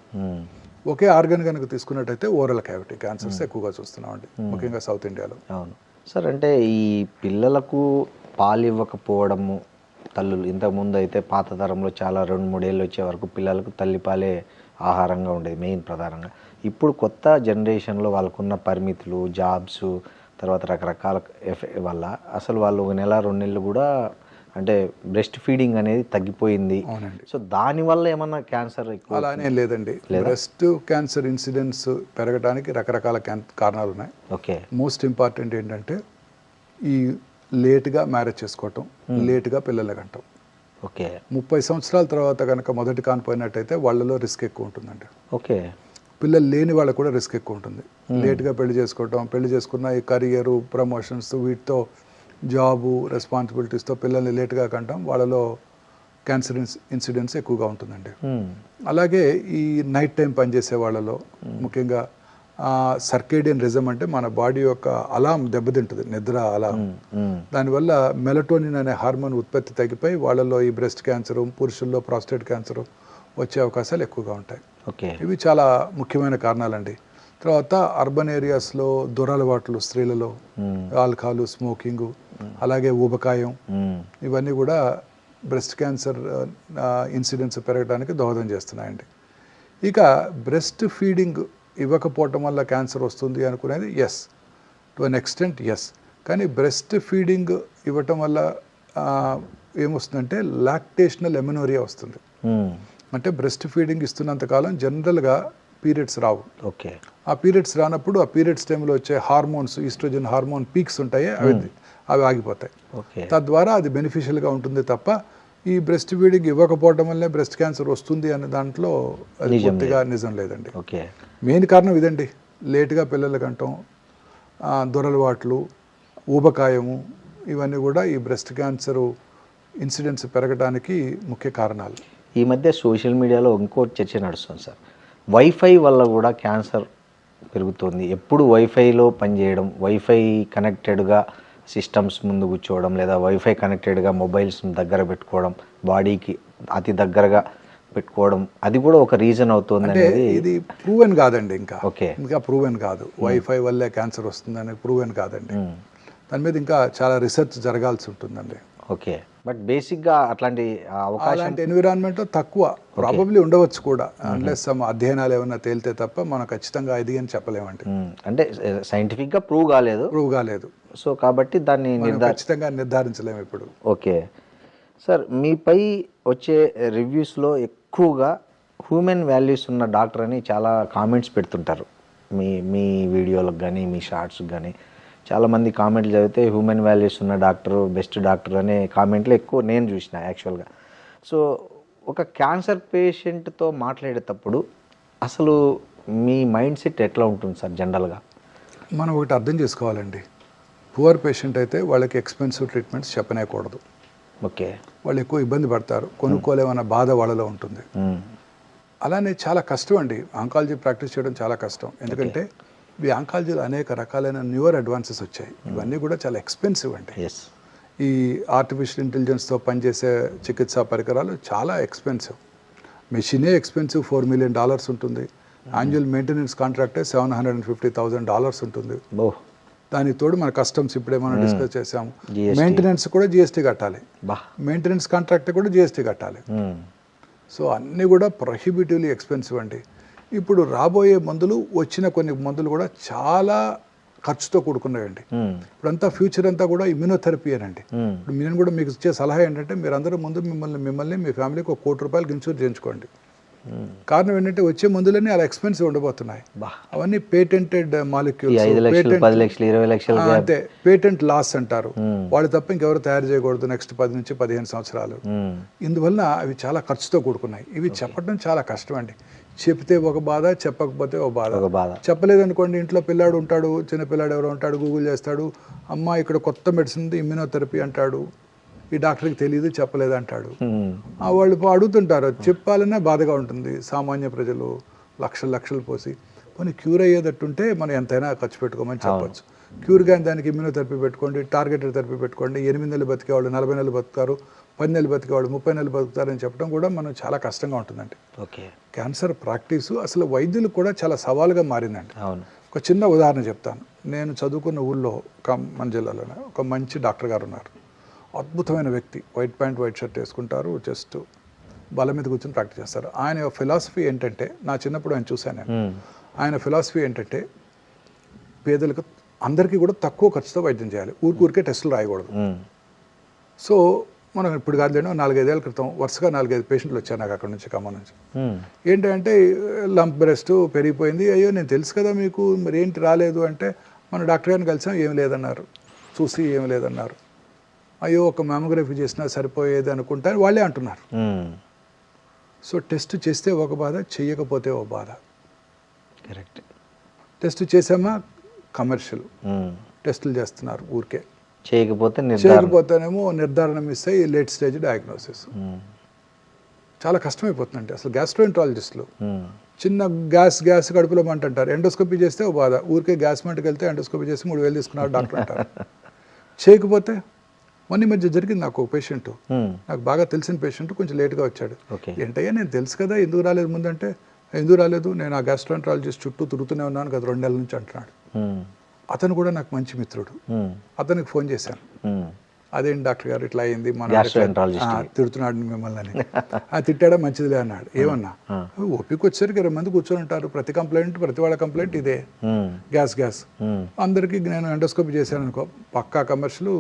ఒకే ఆర్గన్ కనుక తీసుకున్నట్టయితే ఓరల్ క్యావిటీ క్యాన్సర్స్ ఎక్కువగా చూస్తున్నాం అండి, ముఖ్యంగా సౌత్ ఇండియాలో. అవును సార్. అంటే ఈ పిల్లలకు పాలు ఇవ్వకపోవడము, తల్లులు ఇంతకుముందు అయితే పాత తరంలో చాలా 2-3 ఏళ్ళు వచ్చే వరకు పిల్లలకు తల్లిపాలే ఆహారంగా ఉండేది మెయిన్ ప్రధానంగా. ఇప్పుడు కొత్త జనరేషన్లో వాళ్ళకున్న పరిమితులు, జాబ్స్, తర్వాత రకరకాల వల్ల అసలు వాళ్ళు 1 నెల 2 నెలలు కూడా అంటే బ్రెస్ట్ ఫీడింగ్ అనేది తగ్గిపోయింది. సో దానివల్ల ఏమన్నా క్యాన్సర్ ఎక్కువ? అలానే లేదండి. బ్రెస్ట్ క్యాన్సర్ ఇన్సిడెన్స్ పెరగడానికి రకరకాల కారణాలు ఉన్నాయి. ఓకే. మోస్ట్ ఇంపార్టెంట్ ఏంటంటే ఈ లేట్గా మ్యారేజ్ చేసుకోవటం, లేట్గా పిల్లలు కంటాం. ఓకే. 30 సంవత్సరాల తర్వాత కనుక మొదటి కానిపోయినట్టయితే వాళ్ళలో రిస్క్ ఎక్కువ ఉంటుందండి. ఓకే. పిల్లలు లేని వాళ్ళకు కూడా రిస్క్ ఎక్కువ ఉంటుంది. లేట్గా పెళ్లి చేసుకోవటం, పెళ్లి చేసుకున్న ఈ కెరియరు, ప్రమోషన్స్, వీటితో జాబు, రెస్పాన్సిబిలిటీస్తో పిల్లల్ని లేట్గా కంటాం, వాళ్ళలో క్యాన్సర్ ఇన్సిడెన్స్ ఎక్కువగా ఉంటుందండి. అలాగే ఈ నైట్ టైం పనిచేసే వాళ్ళలో ముఖ్యంగా సర్కేడియన్ రిజం అంటే మన బాడీ యొక్క అలాం దెబ్బతింటుంది, నిద్ర అలాం. దానివల్ల మెలటోనిన్ అనే హార్మోన్ ఉత్పత్తి తగ్గిపోయి వాళ్ళలో ఈ బ్రెస్ట్ క్యాన్సరు, పురుషుల్లో ప్రాస్టేట్ క్యాన్సరు వచ్చే అవకాశాలు ఎక్కువగా ఉంటాయి. ఇవి చాలా ముఖ్యమైన కారణాలండి. తర్వాత అర్బన్ ఏరియాస్లో దురలవాట్లు స్త్రీలలో, ఆల్కహాల్, స్మోకింగ్, అలాగే ఊబకాయం, ఇవన్నీ కూడా బ్రెస్ట్ క్యాన్సర్ ఇన్సిడెన్స్ పెరగడానికి దోహదం చేస్తున్నాయండి. ఇక బ్రెస్ట్ ఫీడింగ్ ఇవ్వకపోవటం వల్ల క్యాన్సర్ వస్తుంది అనుకునేది yes, to an extent yes. కానీ బ్రెస్ట్ ఫీడింగ్ ఇవ్వటం వల్ల ఏమొస్తుందంటే లాక్టేషనల్ ఎమినోరియా వస్తుంది. అంటే బ్రెస్ట్ ఫీడింగ్ ఇస్తున్నంతకాలం జనరల్గా పీరియడ్స్ రావు. ఓకే. ఆ పీరియడ్స్ రానప్పుడు ఆ పీరియడ్స్ టైంలో వచ్చే హార్మోన్స్, ఈస్ట్రోజన్ హార్మోన్ పీక్స్ ఉంటాయి, అవి ఆగిపోతాయి. తద్వారా అది బెనిఫిషియల్గా ఉంటుంది తప్ప ఈ బ్రెస్ట్ ఫీడింగ్ ఇవ్వకపోవడం వల్లే బ్రెస్ట్ క్యాన్సర్ వస్తుంది అనే దాంట్లో అది పూర్తిగా నిజం లేదండి. మెయిన్ కారణం ఇదండి, లేటుగా పిల్లలకి అంటాం, దొరలవాట్లు, ఊబకాయము, ఇవన్నీ కూడా ఈ బ్రెస్ట్ క్యాన్సర్ ఇన్సిడెన్స్ పెరగడానికి ముఖ్య కారణాలు. ఈ మధ్య సోషల్ మీడియాలో ఇంకో చర్చ నడుస్తుంది సార్, వైఫై వల్ల కూడా క్యాన్సర్ పెరుగుతుంది. ఎప్పుడు వైఫైలో పనిచేయడం, వైఫై కనెక్టెడ్గా సిస్టమ్స్ ముందు కూర్చోవడం, లేదా వైఫై కనెక్టెడ్గా మొబైల్స్ దగ్గర పెట్టుకోవడం, బాడీకి అతి దగ్గరగా పెట్టుకోవడం, అది కూడా ఒక రీజన్ అవుతుంది అనేది. ఇది ప్రూవెన్ కాదండి, ఓకే, ఇంకా ప్రూవెన్ కాదు. వైఫై వల్లే క్యాన్సర్ వస్తుందని ప్రూవెన్ కాదండి. దాని మీద ఇంకా చాలా రీసెర్చ్ జరగాల్సి ఉంటుందండి. ఓకే. బట్ బేసిక్గా అట్లాంటి అలాంటి ఎన్విరాన్మెంట్ తక్కువ ప్రాబబ్లీ ఉండవచ్చు కూడా, అన్లెస్ సమ్ అధ్యయనాలు ఏమైనా తేలితే తప్ప మనం ఖచ్చితంగా ఇది అని చెప్పలేమండి. అంటే సైంటిఫిక్గా ప్రూవ్ కాలేదు. సో కాబట్టి దాన్ని ఖచ్చితంగా నిర్ధారించలేము ఇప్పుడు. ఓకే సార్, మీపై వచ్చే రివ్యూస్లో ఎక్కువగా హ్యూమన్ వాల్యూస్ ఉన్న డాక్టర్ అని చాలా కామెంట్స్ పెడుతుంటారు. మీ వీడియోలకు కానీ మీ షార్ట్స్కి కానీ చాలామంది కామెంట్లు చదివితే హ్యూమన్ వాల్యూస్ ఉన్న డాక్టర్, బెస్ట్ డాక్టర్ అనే కామెంట్లు ఎక్కువ నేను చూసిన యాక్చువల్గా. సో ఒక క్యాన్సర్ పేషెంట్తో మాట్లాడేటప్పుడు అసలు మీ మైండ్ సెట్ ఎట్లా ఉంటుంది సార్ జనరల్గా? మనం ఒకటి అర్థం చేసుకోవాలండి, పువర్ పేషెంట్ అయితే వాళ్ళకి ఎక్స్పెన్సివ్ ట్రీట్మెంట్స్ చెప్పనేకూడదు. ఓకే. వాళ్ళు ఎక్కువ ఇబ్బంది పడతారు, కొనుక్కోలేమన్న బాధ వాళ్ళలో ఉంటుంది. అలానే చాలా కష్టం అండి ఆంకాలజీ ప్రాక్టీస్ చేయడం, చాలా కష్టం. ఎందుకంటే ఈ ఆంకాలజీలో అనేక రకాలైన న్యూయర్ అడ్వాన్సెస్ వచ్చాయి. ఇవన్నీ కూడా చాలా ఎక్స్పెన్సివ్ అండి. ఈ ఆర్టిఫిషియల్ ఇంటెలిజెన్స్తో పనిచేసే చికిత్సా పరికరాలు చాలా ఎక్స్పెన్సివ్. మెషినే ఎక్స్పెన్సివ్, $4 million ఉంటుంది. యాన్యువల్ మెయింటెనెన్స్ కాంట్రాక్టే $750,000 ఉంటుంది. దానికి తోడు మన కస్టమ్స్ ఇప్పుడే మనం డిస్కస్ చేసాము, మెయింటెనెన్స్ కూడా జిఎస్టీ కట్టాలి, మెయింటెనెన్స్ కాంట్రాక్ట్ కూడా జిఎస్టీ కట్టాలి. సో అన్నీ కూడా ప్రొహిబిటివ్లీ ఎక్స్పెన్సివ్ అండి. ఇప్పుడు రాబోయే మందులు, వచ్చిన కొన్ని మందులు కూడా చాలా ఖర్చుతో కూడుకున్నాయండి. ఇప్పుడంతా ఫ్యూచర్ అంతా కూడా ఇమ్యూనోథెరపీ అనండి. ఇప్పుడు నేను కూడా మీకు ఇచ్చే సలహా ఏంటంటే మీరు అందరూ ముందు మిమ్మల్ని మీ ఫ్యామిలీకి ₹1 కోటి ఇన్సూర్ చేయించుకోండి. కారణం ఏంటంటే వచ్చే మందులన్నీ అలా ఎక్స్పెన్సివ్ ఉండబోతున్నాయి. అవన్నీ పేటెంటెడ్ మాలిక్యూల్స్, అంతే పేటెంట్ లాస్ అంటారు. వాళ్ళు తప్ప ఇంకెవరు తయారు చేయకూడదు నెక్స్ట్ 10 నుంచి 15 సంవత్సరాలు. ఇందువలన అవి చాలా ఖర్చుతో కూడుకున్నాయి. ఇవి చెప్పడం చాలా కష్టం అండి. చెప్తే ఒక బాధ, చెప్పకపోతే ఒక బాధ. చెప్పలేదనుకోండి, ఇంట్లో పిల్లాడు ఉంటాడు, చిన్న పిల్లాడు ఎవరో ఉంటాడు, గూగుల్ చేస్తాడు, అమ్మ ఇక్కడ కొత్త మెడిసిన్ ఉంది ఇమ్యూనోథెరపీ అంటాడు, ఈ డాక్టర్కి తెలియదు చెప్పలేదు అంటాడు. వాళ్ళు అడుగుతుంటారు, చెప్పాలన్నా బాధగా ఉంటుంది. సామాన్య ప్రజలు లక్షలు పోసి కొన్ని క్యూర్ అయ్యేటట్టుంటే మనం ఎంతైనా ఖర్చు పెట్టుకోమని చెప్పొచ్చు. క్యూర్ కానీ దానికి ఇమ్యూనోథెరపీ పెట్టుకోండి, టార్గెటెడ్ థెరపీ పెట్టుకోండి, 8 నెలలు బతికేవాళ్ళు 40 నెలలు బతుకుతారు, 10 నెలలు బతికేవాళ్ళు 30 నెలలు బతుకుతారని చెప్పడం కూడా మనం చాలా కష్టంగా ఉంటుందండి. క్యాన్సర్ ప్రాక్టీసు అసలు వైద్యులకు కూడా చాలా సవాలుగా మారిందండి. ఒక చిన్న ఉదాహరణ చెప్తాను. నేను చదువుకున్న ఊళ్ళో మన జిల్లాలోనే ఒక మంచి డాక్టర్ గారు ఉన్నారు. అద్భుతమైన వ్యక్తి, వైట్ ప్యాంట్ వైట్ షర్ట్ వేసుకుంటారు, జస్ట్ బల మీద కూర్చొని ప్రాక్టీస్ చేస్తారు. ఆయన ఫిలాసఫీ ఏంటంటే, నా చిన్నప్పుడు ఆయన చూశాను నేను, ఆయన ఫిలాసఫీ ఏంటంటే పేదలకు అందరికీ కూడా తక్కువ ఖర్చుతో వైద్యం చేయాలి, ఊరికే టెస్టులు రాయకూడదు. సో మనం ఇప్పుడు కాదు, 4-5 ఏళ్ళ క్రితం వరుసగా 4-5 పేషెంట్లు వచ్చారు నాకు అక్కడ నుంచి, ఖమ్మం నుంచి. ఏంటంటే లంప్ బ్రెస్ట్ పెరిగిపోయింది, అయ్యో నేను తెలుసు కదా మీకు, మరి ఏంటి రాలేదు అంటే, మన డాక్టర్ గారిని కలిసాం, ఏం లేదన్నారు, చూసి ఏం లేదన్నారు. అయ్యో ఒక మ్యామోగ్రఫీ చేసినా సరిపోయేది అనుకుంటా వాళ్ళే అంటున్నారు. సో టెస్ట్ చేస్తే ఒక బాధ, చెయ్యకపోతే ఒక బాధ. కరెక్ట్. టెస్ట్ చేసామా కమర్షియల్ టెస్టులు చేస్తున్నారు, ఊరికే చేయకపోతేనేమో నిర్ధారణ మిస్ అయ్యి లేట్ స్టేజ్ డయాగ్నోసిస్. చాలా కష్టమైపోతుందండి అసలు. గ్యాస్ట్రోఎంట్రాలజిస్టులు చిన్న గ్యాస్ కడుపులో మంట అంటారు, ఎండోస్కోపీ చేస్తే ఒక బాధ, ఊరికే గ్యాస్ మంటకి వెళ్తే ఎండోస్కోపీ చేసి 3,000 తీసుకున్నారు డాక్టర్ అంటారు. చేయకపోతే మొన్న మధ్య జరిగింది నాకు ఒక పేషెంట్, నాకు బాగా తెలిసిన పేషెంట్, కొంచెం లేట్గా వచ్చాడు. ఏంటయ్యా నేను తెలుసు కదా, ఎందుకు రాలేదు ముందంటే, ఎందుకు రాలేదు, నేను ఆ గ్యాస్ట్రోఎంట్రాలజిస్ట్ చుట్టూ తిరుగుతూనే ఉన్నాను కదా 2 నెలల నుంచి అంటున్నాడు. అతను కూడా నాకు మంచి మిత్రుడు, అతనికి ఫోన్ చేశాను, అదేంటి డాక్టర్ గారు ఇట్లా అయింది, మన తిడుతున్నాడు మిమ్మల్ని అని. తిట్టాడా, మంచిదిలే అన్నాడు. ఏమన్నా ఓపిక వచ్చేసరికి 20 మంది కూర్చొని ఉంటారు, ప్రతి వాళ్ళ కంప్లైంట్ ఇదే, గ్యాస్. అందరికీ నేను ఎండోస్కోపీ చేశాను అనుకో, పక్కా కమర్షియల్,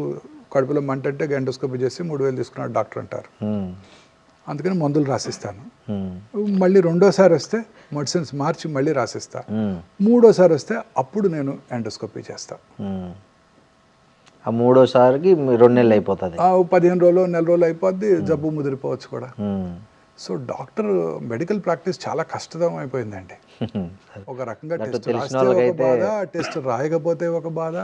కడుపులో మంట అంటే ఎండోస్కోపీ చేసి 3,000 తీసుకున్నాడు డాక్టర్ అంటారు. అందుకని మందులు రాసిస్తాను. మళ్ళీ రెండోసారి వస్తే మెడిసిన్స్ మార్చి మళ్ళీ రాసిస్తా. మూడోసారి వస్తే అప్పుడు నేను ఎండోస్కోపీ చేస్తా. ఆ మూడోసారికి 2 నెలలు అయిపోతుంది, 15 రోజులు, నెల రోజులు అయిపోద్ది, జబ్బు ముదిరిపోవచ్చు కూడా. సో డాక్టర్ మెడికల్ ప్రాక్టీస్ చాలా కష్టం అయిపోయిందండి. ఒక రకంగా టెస్ట్ రాస్తే ఒక బాధ, టెస్ట్ రాయకపోతే ఒక బాధ,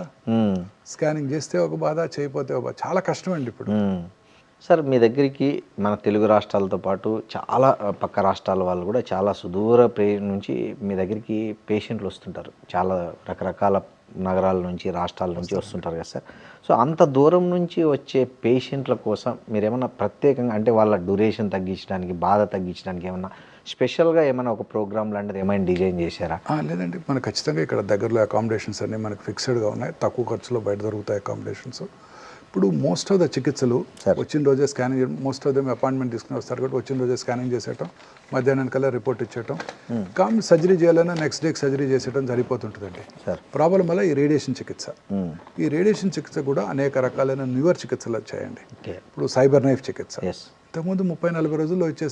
స్కానింగ్ చేస్తే ఒక బాధ, చేయకపోతే ఒక బాధ, చాలా కష్టం అండి ఇప్పుడు. సార్ మీ దగ్గరికి మన తెలుగు రాష్ట్రాలతో పాటు చాలా పక్క రాష్ట్రాల వాళ్ళు కూడా చాలా సుదూర నుంచి మీ దగ్గరికి పేషెంట్లు వస్తుంటారు, చాలా రకరకాల నగరాల నుంచి రాష్ట్రాల నుంచి వస్తుంటారు కదా సార్. సో అంత దూరం నుంచి వచ్చే పేషెంట్ల కోసం మీరు ఏమన్నా ప్రత్యేకంగా, అంటే వాళ్ళ డ్యూరేషన్ తగ్గించడానికి, బాధ తగ్గించడానికి ఏమన్నా స్పెషల్గా ఏమైనా ఒక ప్రోగ్రామ్ లాంటిది ఏమైనా డిజైన్ చేశారా? లేదండి, మనకు ఖచ్చితంగా ఇక్కడ దగ్గరలో అకామిడేషన్స్ అన్నీ మనకు ఫిక్స్డ్గా ఉన్నాయి, తక్కువ ఖర్చులో బయట దొరుకుతాయి అకామిడేషన్స్. ఇప్పుడు మోస్ట్ ఆఫ్ ద చికిత్సలు వచ్చిన రోజే scanning, most of them appointment తీసుకుని వస్తారు కాబట్టి వచ్చిన రోజే స్కానింగ్ చేసేయటం, మధ్యాహ్నానికల్లా రిపోర్ట్ ఇచ్చేయటం, కానీ సర్జరీ చేయాలన్నా నెక్స్ట్ డేకి సర్జరీ చేసేయడం సరిపోతుంటుందండి. ప్రాబ్లం వల్ల ఈ రేడియేషన్ చికిత్స, ఈ రేడియేషన్ చికిత్స కూడా అనేక రకాలైన న్యూయర్ చికిత్సలు వచ్చాయండి. ఇప్పుడు సైబర్ నైఫ్ చికిత్స, ఇంతకుముందు 30-40 రోజుల్లో వచ్చే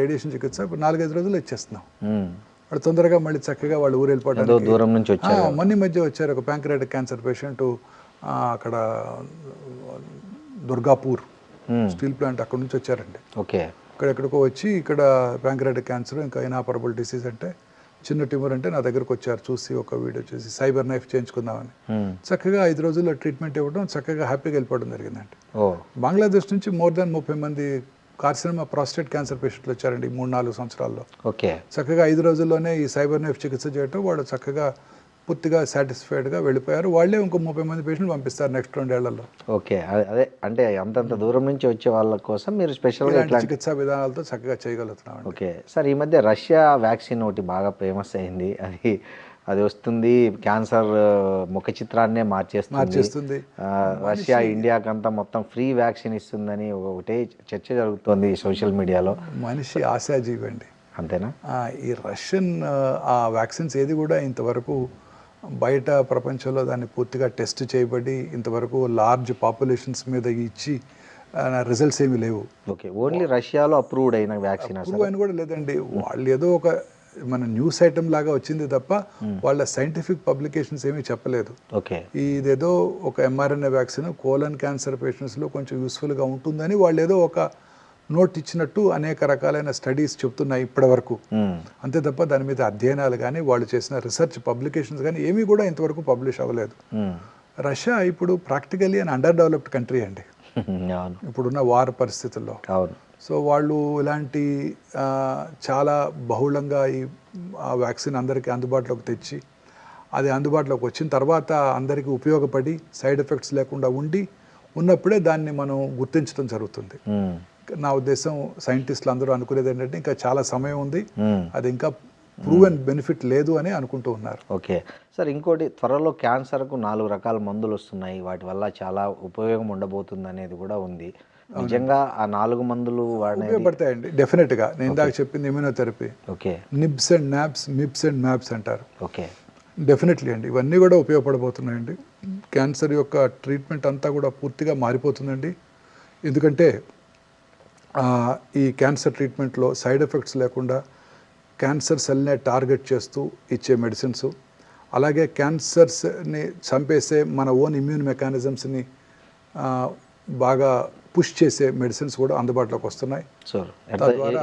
రేడియేషన్ చికిత్స ఇప్పుడు 4-5 రోజుల్లో ఇచ్చేస్తున్నాం. వాడు తొందరగా మళ్ళీ చక్కగా వాళ్ళు ఊరు వెళ్ళిపోవడానికి దూరం నుంచి వచ్చారు. మొన్న మధ్య వచ్చారు ఒక ప్యాంక్రియాటిక్ క్యాన్సర్ పేషెంట్, అక్కడ దుర్గాపూర్ స్టీల్ ప్లాంట్ అక్కడ నుంచి వచ్చారండి. ఓకే. ఇక్కడెక్కడికో వచ్చి ఇక్కడ ప్యాంక్రియాటిక్ క్యాన్సర్, ఇంకా ఇనాపరబుల్ డిసీజ్ అంటే చిన్న ట్యూమర్ అంటే నా దగ్గరకు వచ్చారు, చూసి ఒక వీడియో చేసి సైబర్ నైఫ్ చేయించుకుందామని. చక్కగా 5 రోజుల్లో ట్రీట్మెంట్ ఇవ్వడం, చక్కగా హ్యాపీగా వెళ్ళిపోవడం జరిగిందండి. బంగ్లాదేశ్ నుంచి మోర్ దాన్ 30 మంది కార్సినోమా ప్రాస్టేట్ క్యాన్సర్ పేషెంట్లు వచ్చారండి 3-4 సంవత్సరాల్లో. ఓకే, చక్కగా 5 రోజుల్లోనే ఈ సైబర్ నైఫ్ చికిత్స చేయటం, వాళ్ళు చక్కగా పూర్తిగా సాటిస్ఫైడ్గా వెళ్ళిపోయారు. వాళ్ళే ఇంకో 30 మంది పేషెంట్లు పంపిస్తారు నెక్స్ట్ 2 ఏళ్లలో. ఓకే, అదే అంటే అంతంత దూరం నుంచి వచ్చే వాళ్ళ కోసం మీరు స్పెషల్గా ఇలాంటి చికిత్సా విధానాలతో చక్కగా చేయగలుగుతున్నాం. ఓకే సార్, ఈ మధ్య రష్యా వ్యాక్సిన్ ఒకటి బాగా ఫేమస్ అయింది. అది వస్తుంది, క్యాన్సర్ ముఖ చిత్రాన్నే మార్చేస్తుంది. రష్యా ఇండియాకంతా మొత్తం ఫ్రీ వ్యాక్సిన్ ఇస్తుందని ఒకటే చర్చ జరుగుతుంది సోషల్ మీడియాలో. మనిషి ఆశాజీవి అండి. అంతేనా? ఈ రష్యన్ ఆ వ్యాక్సిన్స్ ఏది కూడా ఇంతవరకు బయట ప్రపంచంలో దాన్ని పూర్తిగా టెస్ట్ చేయబడి ఇంతవరకు లార్జ్ పాపులేషన్స్ మీద ఇచ్చి రిజల్ట్స్ ఏమీ లేవు. ఓకే, ఓన్లీ రష్యాలో అప్రూవ్డ్ అయిన వ్యాక్సిన్ అప్రూవ్ అయిన కూడా లేదండి. వాళ్ళు ఏదో ఒక మన న్యూస్ ఐటమ్ లాగా వచ్చింది తప్ప వాళ్ళ సైంటిఫిక్ పబ్లికేషన్స్ ఏమీ చెప్పలేదు. ఓకే, ఇదేదో ఒక mRNA వ్యాక్సిన్ కోలన్ క్యాన్సర్ పేషెంట్స్లో కొంచెం యూస్ఫుల్గా ఉంటుందని వాళ్ళు ఏదో ఒక నోట్ ఇచ్చినట్టు అనేక రకాలైన స్టడీస్ చెప్తున్నాయి ఇప్పటి వరకు. అంతే తప్ప దాని మీద అధ్యయనాలు కానీ వాళ్ళు చేసిన రీసెర్చ్ పబ్లికేషన్స్ కానీ ఏమీ కూడా ఇంతవరకు పబ్లిష్ అవ్వలేదు. రష్యా ఇప్పుడు ప్రాక్టికల్లీ అన్ అండర్ డెవలప్డ్ కంట్రీ అండి ఇప్పుడున్న వార్ పరిస్థితుల్లో. సో వాళ్ళు ఇలాంటి చాలా బహుళంగా ఈ వ్యాక్సిన్ అందరికీ అందుబాటులోకి తెచ్చి అది అందుబాటులోకి వచ్చిన తర్వాత అందరికీ ఉపయోగపడి సైడ్ ఎఫెక్ట్స్ లేకుండా ఉన్నప్పుడే దాన్ని మనం గుర్తించడం జరుగుతుంది. నా ఉద్దేశం సైంటిస్టులు అందరూ అనుకునేది ఏంటంటే ఇంకా చాలా సమయం ఉంది, అది ఇంకా ప్రూవెన్ బెనిఫిట్ లేదు అని అనుకుంటూ ఉన్నారు. ఓకే సార్, ఇంకోటి త్వరలో క్యాన్సర్కు 4 రకాల మందులు వస్తున్నాయి, వాటి వల్ల చాలా ఉపయోగం ఉండబోతుంది అనేది కూడా ఉంది. నిజంగా ఆ 4 మందులు ఉపయోగపడతాయండి డెఫినెట్గా. నేను ఇందాక చెప్పింది immunotherapy, okay, nibs and nabs, mips and maps అంటారు. ఓకే, డెఫినెట్లీ అండి, ఇవన్నీ కూడా ఉపయోగపడబోతున్నాయండి. క్యాన్సర్ యొక్క ట్రీట్మెంట్ అంతా కూడా పూర్తిగా మారిపోతుందండి. ఎందుకంటే ఈ క్యాన్సర్ ట్రీట్మెంట్లో సైడ్ ఎఫెక్ట్స్ లేకుండా క్యాన్సర్ సెల్నే టార్గెట్ చేస్తూ ఇచ్చే మెడిసిన్స్, అలాగే క్యాన్సర్స్ని చంపేసే మన ఓన్ ఇమ్యూన్ మెకానిజమ్స్ని బాగా పుష్ చేసే మెడిసిన్స్ కూడా అందుబాటులోకి వస్తున్నాయి.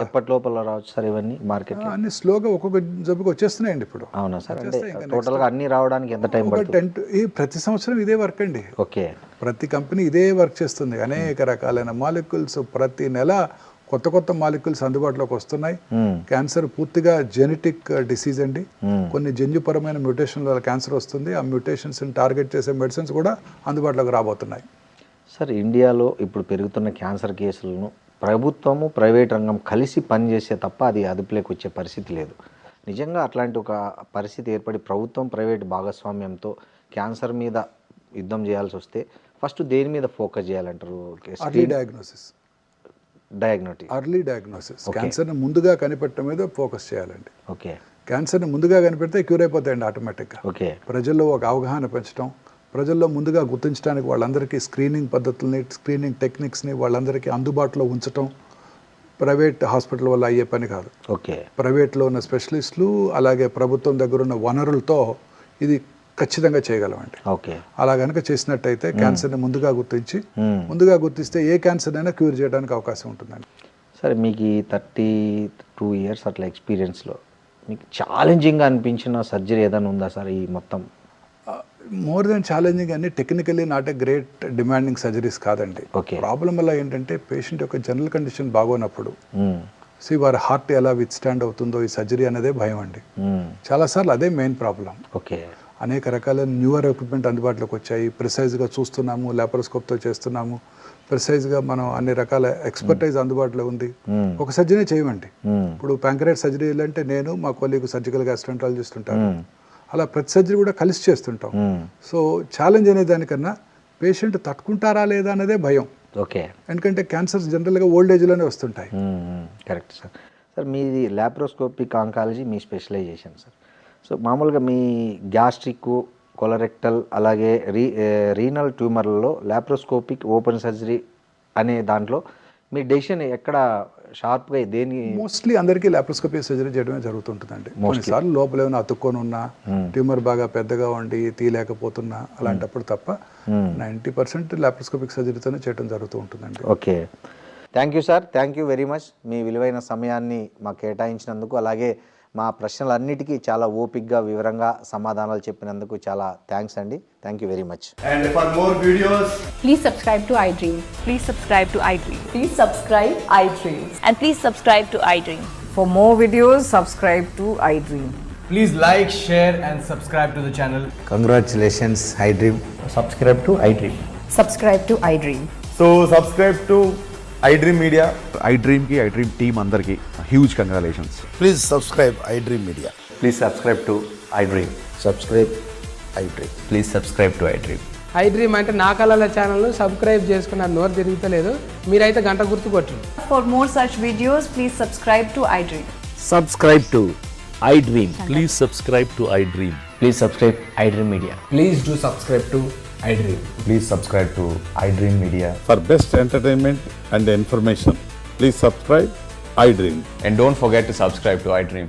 ఎప్పటి లోపల రావచ్చు సార్ ఇవన్నీ మార్కెట్? అన్ని స్లోగా ఒక్కొక్క జబ్బుకి వచ్చేస్తున్నాయండి ఇప్పుడు. అవునా సార్? టోటల్గా అన్ని రావడానికి ఎంత టైం పడుతుంది? ప్రతి సంవత్సరం ఇదే వర్క్ అండి. ఓకే, ప్రతి కంపెనీ ఇదే వర్క్ చేస్తుంది. అనేక రకాలైన మాలిక్యూల్స్ ప్రతి నెల కొత్త మాలిక్యూల్స్ అందుబాటులోకి వస్తున్నాయి. క్యాన్సర్ పూర్తిగా జెనెటిక్ డిసీజ్ అండి. కొన్ని జన్యుపరమైన మ్యూటేషన్ల వల్ల క్యాన్సర్ వస్తుంది. ఆ మ్యూటేషన్స్ని టార్గెట్ చేసే మెడిసిన్స్ కూడా అందుబాటులోకి రాబోతున్నాయి. సార్, ఇండియాలో ఇప్పుడు పెరుగుతున్న క్యాన్సర్ కేసులను ప్రభుత్వము ప్రైవేట్ రంగం కలిసి పనిచేసే తప్ప అది అదుపులోకి వచ్చే పరిస్థితి లేదు. నిజంగా అట్లాంటి ఒక పరిస్థితి ఏర్పడి ప్రభుత్వం ప్రైవేట్ భాగస్వామ్యంతో క్యాన్సర్ మీద యుద్ధం చేయాల్సి వస్తే ఫస్ట్ దేని మీద ఫోకస్ చేయాలంటారు? ఎర్లీ డయాగ్నోసిస్, క్యాన్సర్ని ముందుగా కనిపెట్టడం మీద ఫోకస్ చేయాలండి. ఓకే, క్యాన్సర్ని ముందుగా కనిపెడితే క్యూర్ అయిపోతాయండి ఆటోమేటిక్గా. ఓకే, ప్రజల్లో ఒక అవగాహన పెంచడం, ప్రజల్లో ముందుగా గుర్తించడానికి వాళ్ళందరికీ స్క్రీనింగ్ పద్ధతుల్ని, స్క్రీనింగ్ టెక్నిక్స్ని వాళ్ళందరికీ అందుబాటులో ఉంచడం ప్రైవేట్ హాస్పిటల్ వల్ల అయ్యే పని కాదు. ఓకే, ప్రైవేట్లో ఉన్న స్పెషలిస్టులు అలాగే ప్రభుత్వం దగ్గర ఉన్న వనరులతో ఇది ఖచ్చితంగా చేయగలమండి. ఓకే, అలా కనుక చేసినట్టయితే క్యాన్సర్ని ముందుగా గుర్తిస్తే ఏ క్యాన్సర్ అయినా క్యూర్ చేయడానికి అవకాశం ఉంటుందండి. సరే, మీకు ఈ 32 ఇయర్స్ అట్లా ఎక్స్పీరియన్స్లో మీకు ఛాలెంజింగ్గా అనిపించిన సర్జరీ ఏదైనా ఉందా సార్? ఈ మొత్తం మోర్ దెన్ ఛాలెంజింగ్ అని technically not a great demanding surgeries కాదండి. ప్రాబ్లం వల్ల ఏంటంటే పేషెంట్ యొక్క జనరల్ కండిషన్ బాగోనప్పుడు వారి హార్ట్ ఎలా విత్ స్టాండ్ అవుతుందో ఈ సర్జరీ అనేదే భయం అండి. చాలాసార్లు అదే మెయిన్ ప్రాబ్లం. ఓకే, అనేక రకాల న్యూయర్ ఎక్విప్మెంట్ అందుబాటులోకి వచ్చాయి. ప్రిసైజ్గా చూస్తున్నాము, లాప్రోస్కోప్తో చేస్తున్నాము, ప్రిసైజ్గా మనం అన్ని రకాల ఎక్స్పర్టైజ్ అందుబాటులో ఉంది. ఒక సర్జరీ చేయమండి. ఇప్పుడు ప్యాంక్రియాటిక్ సర్జరీ అంటే నేను మా కొలీగ్ సర్జికల్ గ్యాస్ట్రాంటాలజిస్ట్ ఉంటాను, అలా ప్రతి సర్జరీ కూడా కలిసి చేస్తుంటాం. సో ఛాలెంజ్ అనే దానికన్నా పేషెంట్ తట్టుకుంటారా లేదా అనేదే భయం. ఓకే, ఎందుకంటే క్యాన్సర్స్ జనరల్గా ఓల్డ్ ఏజ్లోనే వస్తుంటాయి. Correct sir. సార్, మీది లాప్రోస్కోపిక్ ఆంకాలజీ మీ స్పెషలైజేషన్ సార్. సో మామూలుగా మీ గ్యాస్ట్రిక్, కొలరెక్టల్ అలాగే రీనల్ ట్యూమర్లలో లాప్రోస్కోపిక్ ఓపెన్ సర్జరీ అనే దాంట్లో మీ డెసిషన్ ఎక్కడ షార్ప్గా దేని? మోస్ట్లీ అందరికీ లాప్రోస్కోపీ సర్జరీ చేయడమే జరుగుతుంటుందండి. కొన్నిసార్లు లోపల ఏమైనా అతుక్కొని ఉన్నా, ట్యూమర్ బాగా పెద్దగా ఉండి తీయలేకపోతున్నా అలాంటప్పుడు తప్ప 90% లాప్రోస్కోపిక్ సర్జరీతోనే చేయడం జరుగుతూ ఉంటుందండి. Okay, thank you sir, thank you very much. మీ విలువైన సమయాన్ని మాకు కేటాయించినందుకు, అలాగే మా ప్రశ్నలన్నిటికీ చాలా ఓపిక్గా వివరంగా సమాధానాలు చెప్పినందుకు చాలా థ్యాంక్స్ అండి. Thank you very much. And for more videos, Please subscribe to iDream. Please subscribe to iDream. Please subscribe iDream. And please subscribe to iDream. For more videos, subscribe to iDream. please like, share and subscribe to the channel. Congratulations iDream. Subscribe to iDream. Subscribe to iDream. So subscribe to iDream Media. iDream की iDream team अंदर की huge congratulations. Please subscribe iDream Media. Please subscribe to iDream. Subscribe iDream. Please subscribe to iDream. iDream అంటే నా కళల channel subscribe చేసుకున్నారు, నోరు తిరుగుతలేదు, మీరైతే గంట గుర్తు కొట్టండి. For more such videos, please subscribe to iDream. Subscribe to iDream. Please subscribe to iDream. Please subscribe iDream Media. Please do subscribe to iDream. Please subscribe to iDream Media. For best entertainment and information, please subscribe iDream. And don't forget to subscribe to iDream.